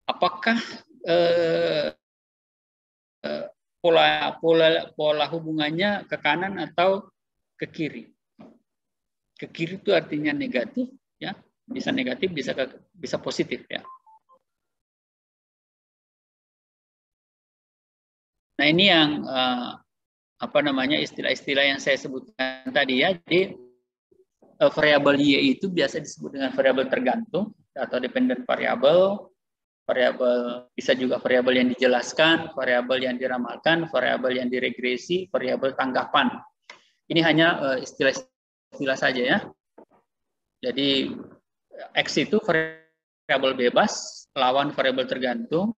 Apakah pola hubungannya ke kanan atau ke kiri. Ke kiri itu artinya negatif, ya, bisa negatif, bisa positif, ya. Nah ini yang apa namanya istilah-istilah yang saya sebutkan tadi ya. Jadi variabel Y itu biasa disebut dengan variabel tergantung atau dependent variable. Variabel bisa juga variabel yang dijelaskan, variabel yang diramalkan, variabel yang diregresi, variabel tanggapan. Ini hanya istilah saja ya. Jadi X itu variabel bebas lawan variabel tergantung,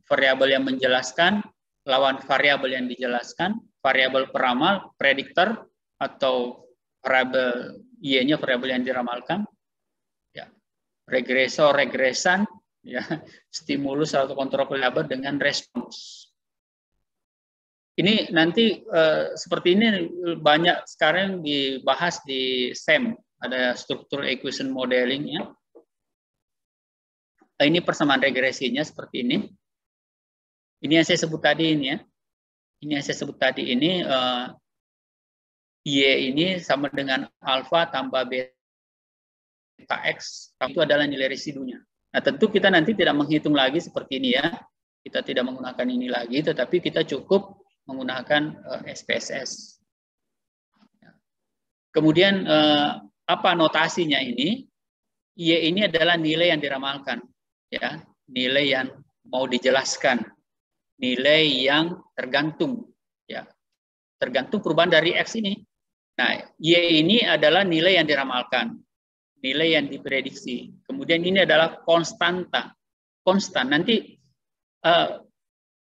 variabel yang menjelaskan lawan variabel yang dijelaskan, variabel peramal, prediktor atau variabel Y-nya variabel yang diramalkan, ya. Regresor, regresan, ya. Stimulus atau kontrol variabel dengan respons. Ini nanti seperti ini banyak sekarang dibahas di SEM, ada struktur equation modeling ya. Ini persamaan regresinya seperti ini. Ini yang saya sebut tadi ini ya. Ini yang saya sebut tadi ini Y ini sama dengan alfa tambah beta X, itu adalah nilai residunya. Nah, tentu kita nanti tidak menghitung lagi seperti ini ya. Kita tidak menggunakan ini lagi, tetapi kita cukup menggunakan SPSS. Kemudian apa notasinya ini? Y ini adalah nilai yang diramalkan, ya, nilai yang mau dijelaskan, nilai yang tergantung, ya, tergantung perubahan dari X ini. Nah, Y ini adalah nilai yang diramalkan, nilai yang diprediksi. Kemudian ini adalah konstanta, konstan. Nanti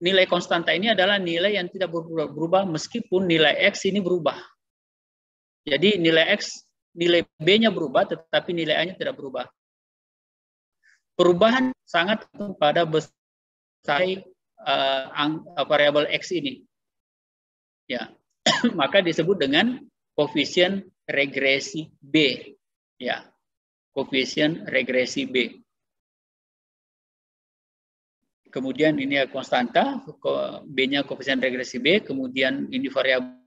nilai konstanta ini adalah nilai yang tidak berubah meskipun nilai X ini berubah. Jadi nilai X, nilai B-nya berubah, tetapi nilai A-nya tidak berubah. Perubahan sangat pada besar variabel X ini. Ya, maka disebut dengan koefisien regresi B. Ya, koefisien regresi B. Kemudian ini konstanta, B-nya koefisien regresi B, kemudian ini variabel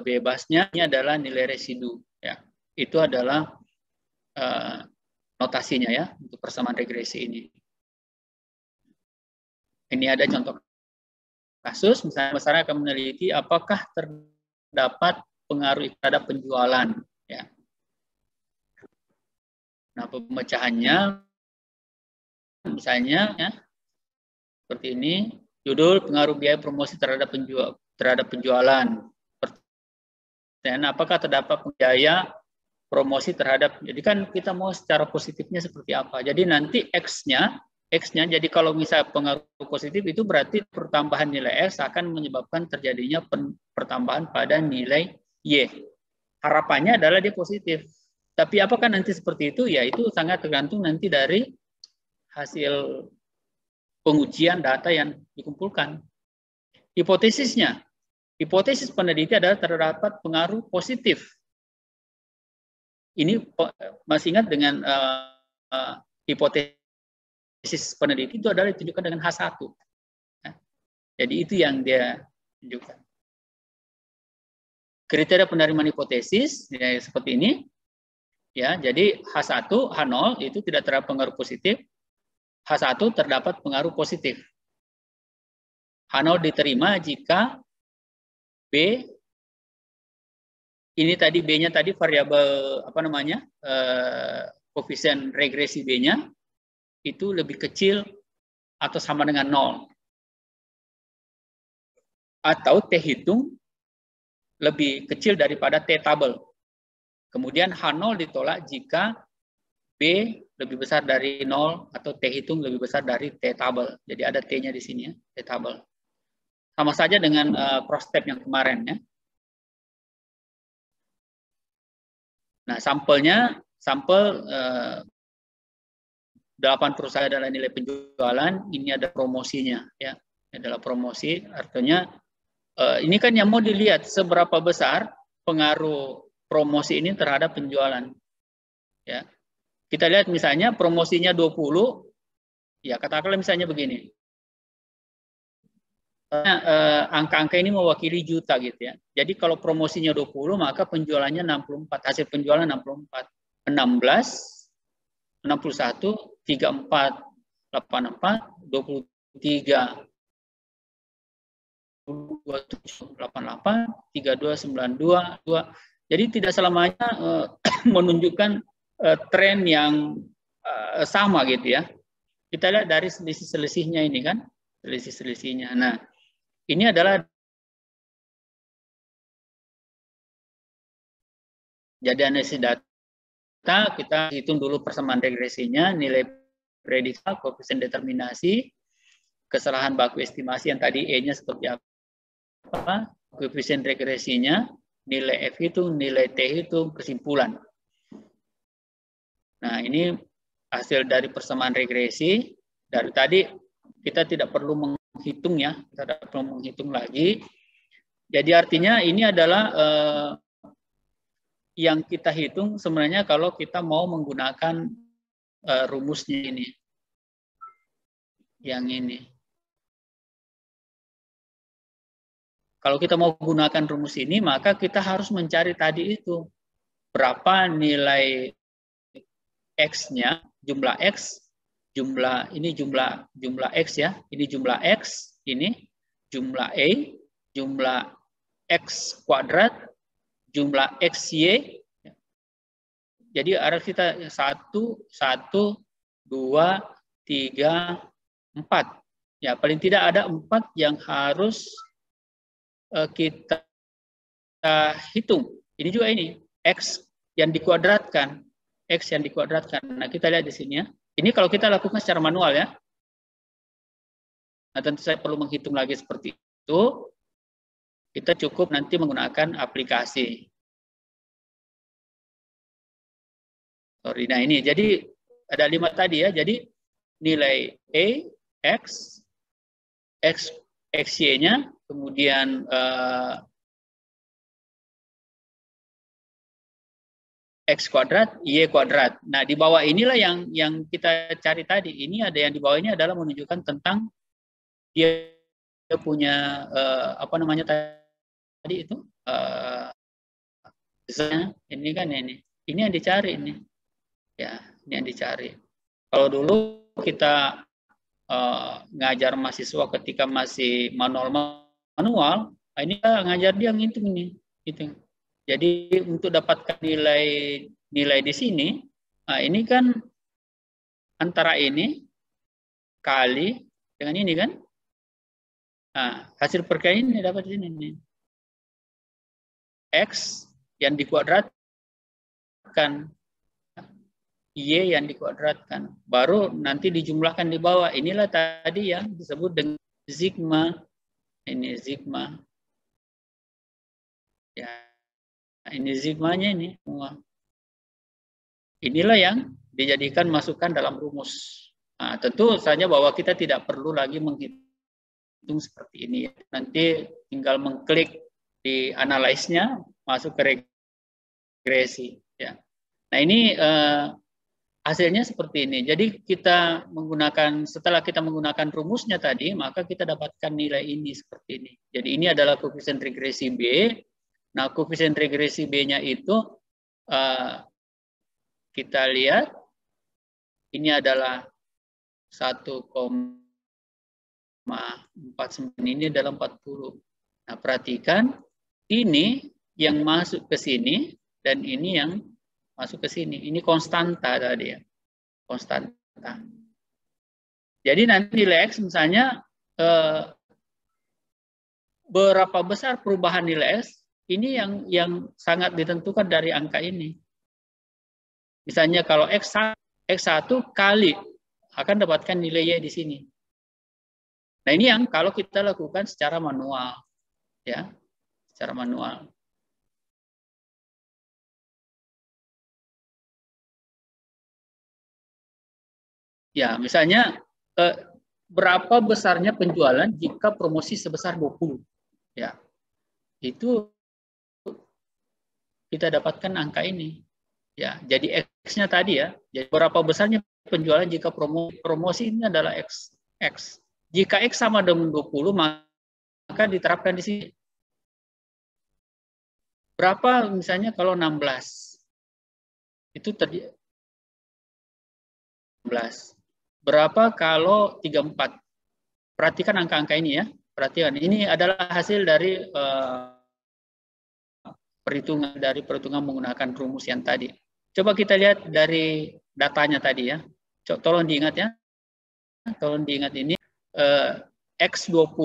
bebasnya ini adalah nilai residu. Ya, itu adalah notasinya ya untuk persamaan regresi ini. Ini ada contoh kasus, misalnya masyarakat akan meneliti apakah terdapat pengaruh terhadap penjualan. Ya. Nah, pemecahannya misalnya ya, seperti ini, judul pengaruh biaya promosi terhadap penjualan. Dan apakah terdapat biaya promosi terhadap, jadi kan kita mau secara positifnya seperti apa. Jadi nanti X-nya, jadi kalau misalnya pengaruh positif itu berarti pertambahan nilai X akan menyebabkan terjadinya pertambahan pada nilai Y. Harapannya adalah dia positif. Tapi apakah nanti seperti itu? Ya itu sangat tergantung nanti dari hasil pengujian data yang dikumpulkan. Hipotesisnya, hipotesis peneliti adalah terdapat pengaruh positif. Ini masih ingat dengan hipotesis peneliti itu adalah ditunjukkan dengan H1. Nah, jadi itu yang dia tunjukkan. Kriteria penerimaan hipotesis ya, seperti ini. Ya, jadi H1, H0 itu tidak terdapat pengaruh positif. H1 terdapat pengaruh positif. H0 diterima jika B ini tadi B-nya tadi variabel apa namanya? Koefisien regresi B-nya itu lebih kecil atau sama dengan 0. Atau T hitung lebih kecil daripada T tabel. Kemudian H0 ditolak jika B lebih besar dari 0 atau T hitung lebih besar dari T tabel. Jadi ada T-nya di sini ya, T tabel. Sama saja dengan cross step yang kemarin ya. Nah, sampel 8 perusahaan adalah nilai penjualan, ini ada promosinya ya. Ini adalah promosi, artinya ini kan yang mau dilihat seberapa besar pengaruh promosi ini terhadap penjualan. Ya. Kita lihat misalnya promosinya 20, ya katakanlah misalnya begini. Angka-angka ini mewakili juta gitu ya. Jadi kalau promosinya 20 maka penjualannya 64, hasil penjualan 64. 16, 61, 34, 84, 23, 27, 88, 32, 92, 2. Jadi tidak selamanya menunjukkan tren yang sama gitu ya. Kita lihat dari selisih-selisihnya ini kan, selisih-selisihnya. Nah, ini adalah jadi analisis data, kita hitung dulu persamaan regresinya, nilai prediksi, koefisien determinasi, kesalahan baku estimasi yang tadi E-nya seperti apa, koefisien regresinya, nilai F hitung, nilai T hitung, kesimpulan. Nah, ini hasil dari persamaan regresi. Dari tadi kita tidak perlu menghitung ya, kita tidak perlu menghitung lagi. Jadi artinya ini adalah yang kita hitung sebenarnya kalau kita mau menggunakan rumusnya ini. Yang ini. Kalau kita mau gunakan rumus ini, maka kita harus mencari tadi itu. Berapa nilai X-nya, jumlah X, ini jumlah X ya, ini jumlah X, ini jumlah E, jumlah X kuadrat, jumlah XY. Jadi ada kita 1, 2, 3, 4. Ya, paling tidak ada 4 yang harus kita hitung. Ini juga ini, X yang dikuadratkan. X yang dikuadratkan. Nah, kita lihat di sini ya. Ini kalau kita lakukan secara manual ya. Nah, tentu saya perlu menghitung lagi seperti itu. Kita cukup nanti menggunakan aplikasi. Sorry, nah ini jadi ada 5 tadi ya. Jadi nilai E, X, XY-nya, kemudian X kuadrat, Y kuadrat. Nah, di bawah inilah yang kita cari tadi. Ini ada yang di bawah ini adalah menunjukkan tentang dia punya apa namanya tadi itu ini kan ini yang dicari ini ya, ini yang dicari. Kalau dulu kita ngajar mahasiswa ketika masih manual, ini ngajar dia ngitung ini, gitu. Jadi untuk dapatkan nilai di sini, ini kan antara ini kali dengan ini kan, hasil perkalian ini dapat di sini nih. X yang dikuadratkan, Y yang dikuadratkan, baru nanti dijumlahkan di bawah. Inilah tadi yang disebut dengan sigma. Ini sigma. Ya, ini sigmanya ini semua. Inilah yang dijadikan masukan dalam rumus. Nah, tentu saja bahwa kita tidak perlu lagi menghitung seperti ini. Nanti tinggal mengklik di analisnya, masuk ke regresi. Ya. Nah ini hasilnya seperti ini. Jadi kita menggunakan, setelah kita menggunakan rumusnya tadi, maka kita dapatkan nilai ini seperti ini. Jadi ini adalah koefisien regresi B. Nah koefisien regresi B-nya itu kita lihat ini adalah 1,49, ini adalah 40. Nah perhatikan ini yang masuk ke sini dan ini yang masuk ke sini. Ini konstanta tadi ya. Konstanta. Jadi nanti nilai X misalnya berapa besar perubahan nilai X, ini yang sangat ditentukan dari angka ini. Misalnya kalau X1 kali akan dapatkan nilai Y di sini. Nah ini yang kalau kita lakukan secara manual. Ya, secara manual. Ya, misalnya berapa besarnya penjualan jika promosi sebesar 20? Ya. Itu kita dapatkan angka ini. Ya, jadi X-nya tadi ya. Jadi berapa besarnya penjualan jika promosi ini adalah X. Jika X sama dengan 20, maka diterapkan di sini. Berapa misalnya kalau 16? Itu terjadi 16. Berapa kalau 34? Perhatikan angka-angka ini ya. Perhatikan, ini adalah hasil dari perhitungan menggunakan rumus yang tadi. Coba kita lihat dari datanya tadi ya. Tolong diingat ya. Tolong diingat ini. X20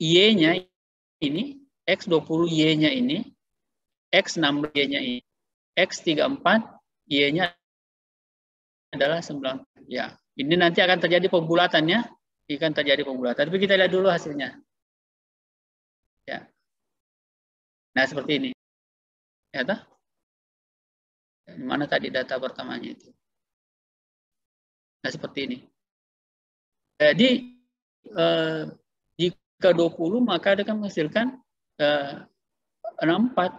Y-nya ini, X20 Y-nya ini, X16 Y-nya ini, X34 Y-nya adalah 9. Ya, ini nanti akan terjadi pembulatannya, akan terjadi pembulatan. Tapi kita lihat dulu hasilnya. Ya. Nah, seperti ini. Ya, toh? Mana tadi data pertamanya itu? Nah, seperti ini. Jadi jika 20 maka dia akan menghasilkan 64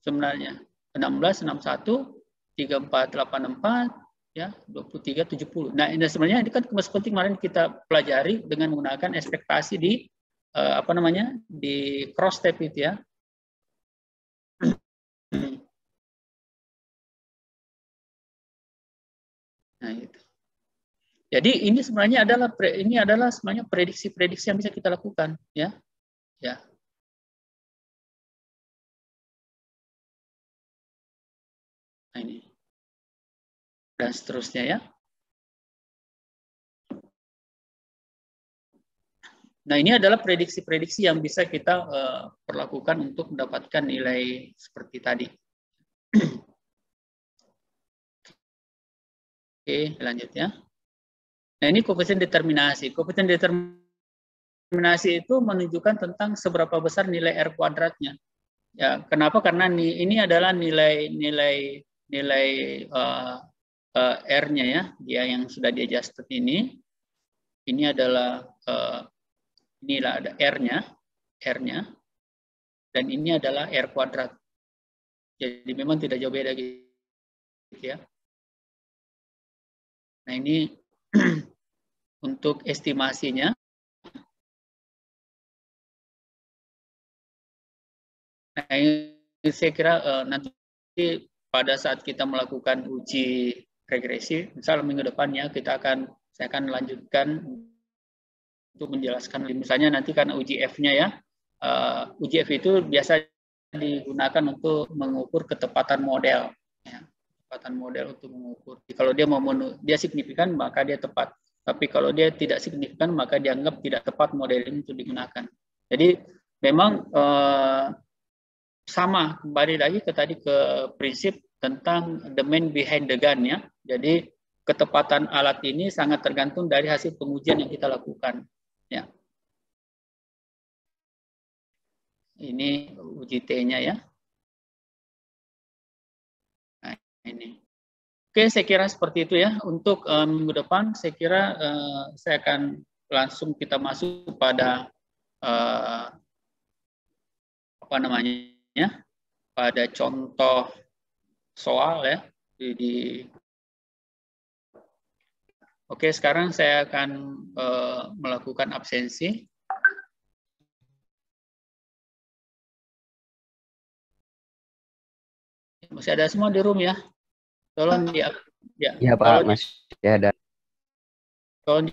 sebenarnya. 16, 61, 34, 84, ya 23, 70. Nah ini sebenarnya ini kan seperti kemarin kita pelajari dengan menggunakan ekspektasi di di cross step itu ya. Nah itu. Jadi ini sebenarnya adalah sebenarnya prediksi-prediksi yang bisa kita lakukan ya. Ya. Nah ini. Dan seterusnya ya. Nah ini adalah prediksi-prediksi yang bisa kita perlakukan untuk mendapatkan nilai seperti tadi. Oke, lanjut ya. Nah ini koefisien determinasi. Koefisien determinasi itu menunjukkan tentang seberapa besar nilai R kuadratnya. Ya, kenapa? Karena ini adalah nilai R-nya ya, dia yang sudah di adjusted ini. Ini adalah inilah ada R-nya, dan ini adalah R kuadrat. Jadi memang tidak jauh beda gitu ya. Nah ini untuk estimasinya. Nah ini saya kira nanti pada saat kita melakukan uji regresi, misal minggu depannya kita akan Saya akan lanjutkan untuk menjelaskan, misalnya nanti karena uji F-nya ya, uji F itu biasa digunakan untuk mengukur ketepatan model. Ya, ketepatan model untuk mengukur. Kalau dia dia signifikan maka dia tepat. Tapi kalau dia tidak signifikan maka dianggap tidak tepat model ini untuk digunakan. Jadi memang sama, kembali lagi ke tadi ke prinsip tentang the man behind the gun ya. Jadi ketepatan alat ini sangat tergantung dari hasil pengujian yang kita lakukan. Ya. Ini uji T-nya ya. Nah, ini. Oke, saya kira seperti itu ya. Untuk minggu depan, saya kira saya akan langsung kita masuk pada apa namanya, pada contoh soal ya. Oke, sekarang saya akan melakukan absensi. Masih ada semua di room ya? Tolong ya. Iya Pak, masih ada. Tolong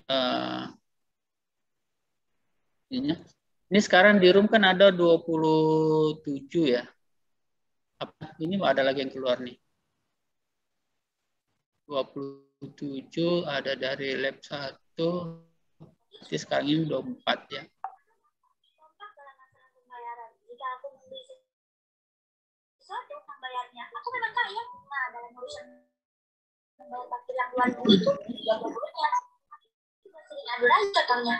ini sekarang di room kan ada 27 ya. Ini ada lagi yang keluar nih. 27 ada dari lab 1. Jadi sekarang ini 24 ya. Bayarnya. Aku memang kaya. Nah, dalam urusan bayar parkir yang luar itu, ya dulunya. Sering adu aja contohnya.